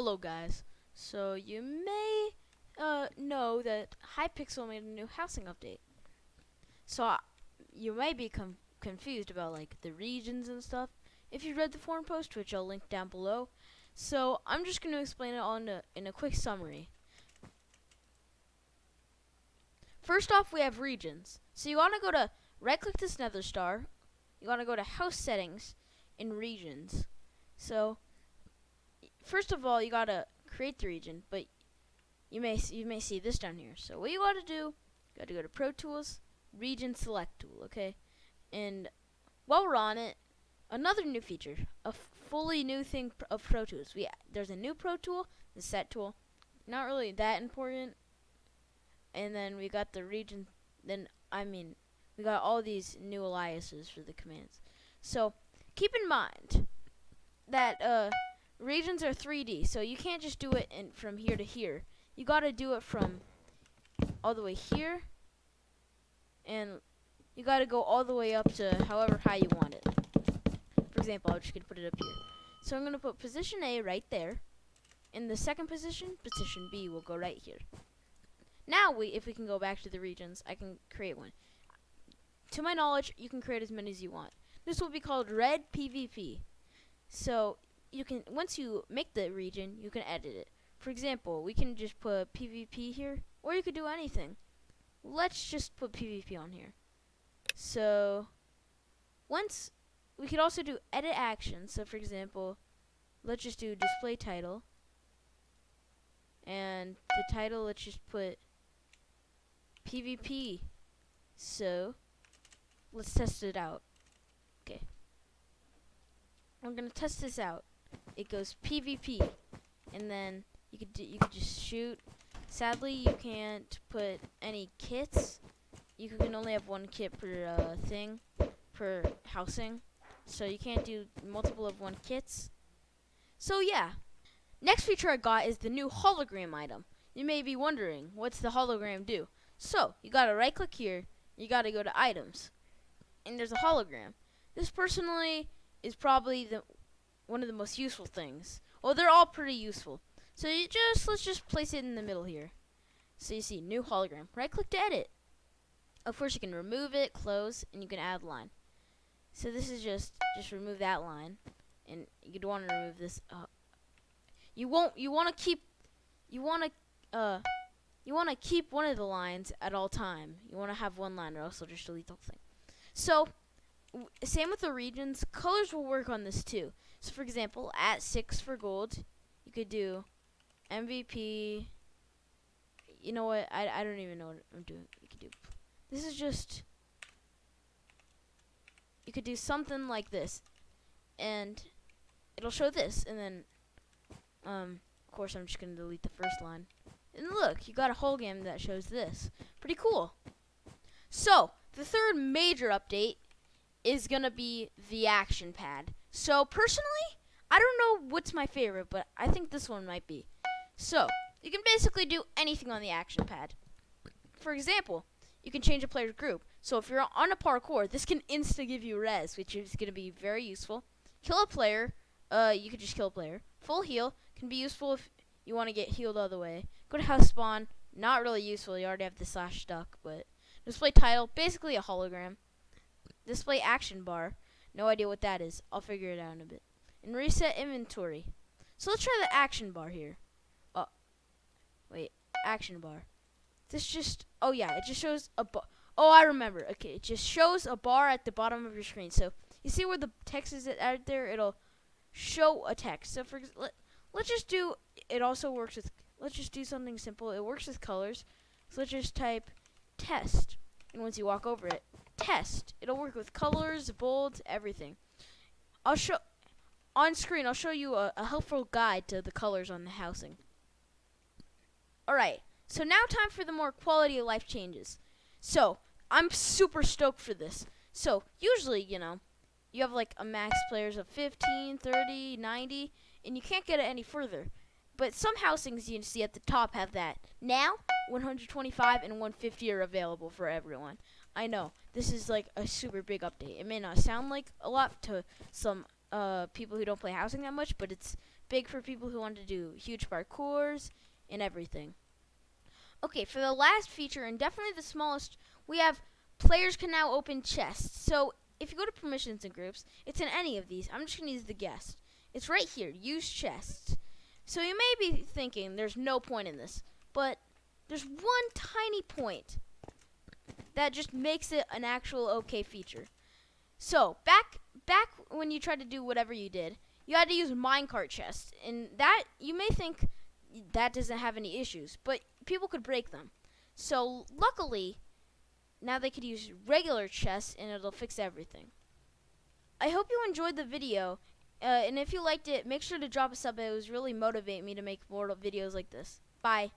Hello guys, so you may know that Hypixel made a new housing update. So you may be confused about like the regions and stuff if you read the forum post, which I'll link down below. So I'm just going to explain it all in a quick summary. First off, we have regions. So you want to go to right click this nether star. You want to go to house settings in regions. So first of all, you got to create the region, but you may see this down here. So what you got to do, you got to go to Pro Tools, Region Select Tool, okay? And while we're on it, another new feature, a fully new thing of Pro Tools. There's a new Pro Tool, the Set Tool, not really that important. And then we got the region. We got all these new aliases for the commands. So keep in mind that regions are 3D, so you can't just do it from here to here. You gotta do it from all the way here, and you gotta go all the way up to however high you want it. For example, I'm just gonna put it up here. So I'm gonna put position A right there. In the second position B will go right here. Now if we can go back to the regions, I can create one. To my knowledge, you can create as many as you want. This will be called Red PvP. So you can, once you make the region, you can edit it. For example, we can just put PvP here, or you could do anything. Let's just put PvP on here. So once we could also do edit actions. So for example, let's just do display title, and the title, let's just put PvP. So let's test it out. Okay, we're gonna test this out. It goes PvP, and then you could just shoot. Sadly, you can't put any kits. You can only have one kit per thing, per housing. So you can't do multiple of one kits. So yeah, next feature I got is the new hologram item. You may be wondering, what's the hologram do? So you gotta right click here. You gotta go to items, and there's a hologram. This personally is probably one of the most useful things. Well, they're all pretty useful. So let's just place it in the middle here. So you see new hologram. Right click to edit. Of course you can remove it, close, and you can add line. So this is just remove that line, and you'd want to remove this. You want to keep one of the lines at all time. You want to have one line, or else it'll just delete the whole thing. So same with the regions. Colors will work on this too. So for example, at 6 for gold, you could do MVP. You know what? I don't even know what I'm doing. You could do. This is just. You could do something like this, and it'll show this, and then, of course, I'm just gonna delete the first line. And look, you got a hologram that shows this. Pretty cool. So the third major update is gonna be the action pad. So personally, I don't know what's my favorite, but I think this one might be. So you can basically do anything on the action pad. For example, you can change a player's group. So if you're on a parkour, this can insta give you res, which is going to be very useful. Kill a player, you could just kill a player. Full heal can be useful if you want to get healed all the way. Go to house spawn, not really useful, you already have the slash stuck, but display title, basically a hologram. Display action bar, no idea what that is, I'll figure it out in a bit. And reset inventory. So let's try the action bar here. Wait, action bar. This just, oh yeah, it just shows a bar. Oh, I remember. Okay, it just shows a bar at the bottom of your screen. So you see where the text is out there? It'll show a text. So let's just do, it also works with, let's just do something simple. It works with colors. So let's just type test. And once you walk over it, test. It'll work with colors, bold, everything. I'll show, on screen, I'll show you a helpful guide to the colors on the housing. Alright, so now time for the more quality of life changes. So, I'm super stoked for this. So, usually, you have like a max players of 15, 30, 90, and you can't get it any further. But some housings you see at the top have that. Now, 125 and 150 are available for everyone. I know, this is like a super big update. It may not sound like a lot to some people who don't play housing that much, but it's big for people who want to do huge parkours and everything. Okay, for the last feature, and definitely the smallest, we have players can now open chests. So if you go to permissions and groups, it's in any of these. I'm just going to use the guest. It's right here, use chests. So you may be thinking there's no point in this, but there's one tiny point that just makes it an actual okay feature. So back when you tried to do whatever you did, you had to use minecart chests, and that you may think that doesn't have any issues, but people could break them. So luckily, now they could use regular chests, and it'll fix everything. I hope you enjoyed the video, and if you liked it, make sure to drop a sub. It was really motivate me to make more videos like this. Bye.